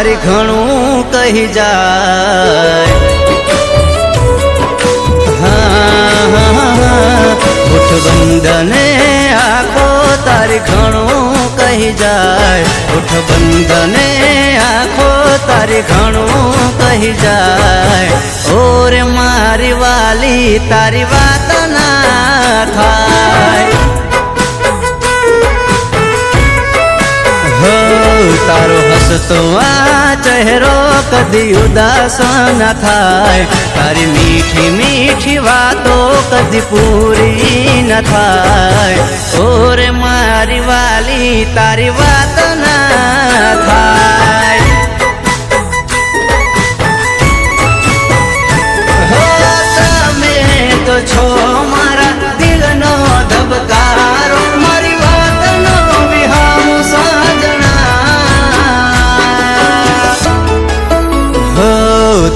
મારી ઘણું કહી જાય ઉઠબંધને આખો તારી ઘણું કહી જાય ઉઠબંધને આખો તારી ઘણું કહી જાય ઓરે મારી વાલી તારી વાત ના થાય તારો હસતો આ ચહેરો કદી ઉદાસ ન થાય તારી મીઠી મીઠી વાતો કદી પૂરી ન થાય ઓરે મારી વાલી તારી વાત ના થાય તમે તો છો મારા દિલનો ધબકારો મારી વાતનો વિહામો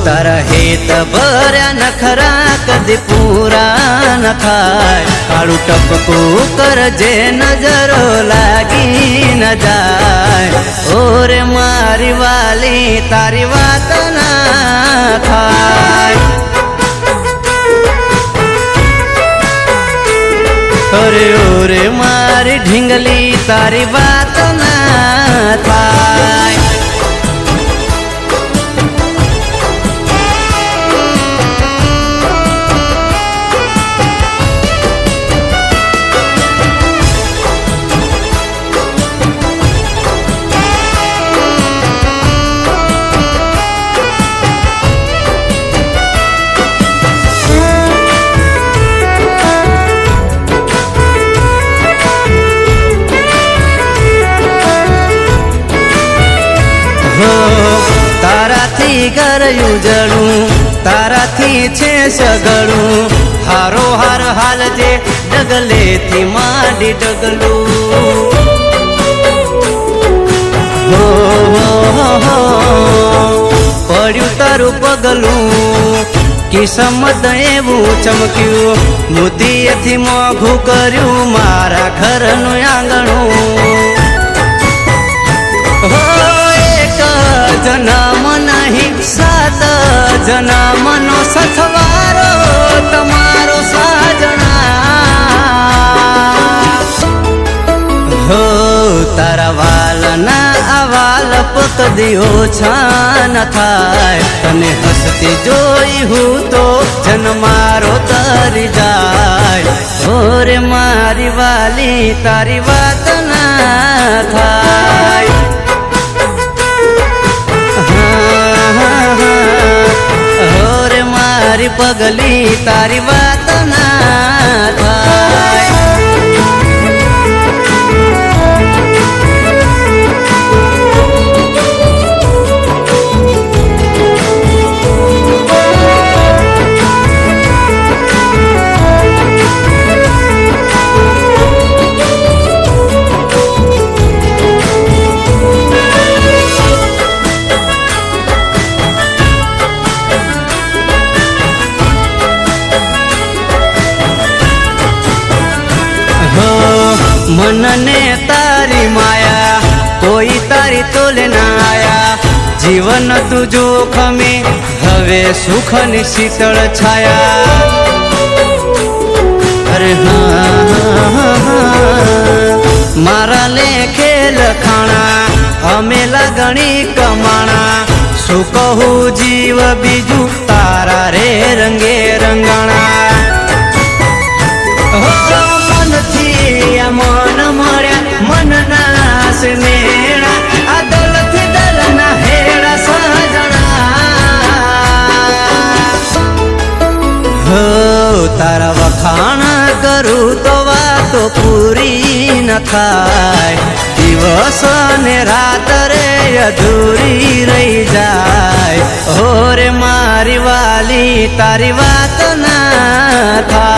તારા હેત ભર્યા નખરા કદી પૂરા ન થાય કાળું ટપકું કરજે નજરો લાગી ન જાય ઓરે મારી વાલી તારી વાત ના થાય અરે ઓરે મારી ઢીંગલી તારી વાત ના થાય તારાથી ઘર ઉજળું તારાથી છે સગળું હારો હાર હાલ જે ડગલેથી માંડી ડગલું પડ્યું તારું પગલું કિસ્મત એવું ચમક્યું મોતીએથી મોઘું કર્યું મારા ઘરનું આંગણું જન્મ નહીં સાત જન્મનો સથવારો તમારો સાજણા હો તારા વાલના અવાલ કદી ઓછા ન થાય તને હસતી જોઈ હું તો જન્મારો તરી જાય ઓરે મારી વાલી તારી વાત ના થાય ઓરે મારી પગલી તારી વાત ના થાય मनने तारी माया कोई तारी तोले ना आया जीवन तू जोखमे हवे सुख नि शीतल छाया अरे मारा लेखे लखाणा अमे लगणी कमाणा शू कहू जीव बीजू तारा रे रंगे रंगाणा मन मर्या मन नास मेड़ा आ दल थी दल ना हेड़ा सजना हो तारा वखाण करू तो वातो पूरी न थाय दिवस ने रात रे अधूरी रही जाय ओरे मारी वाली तारी वात ना थाय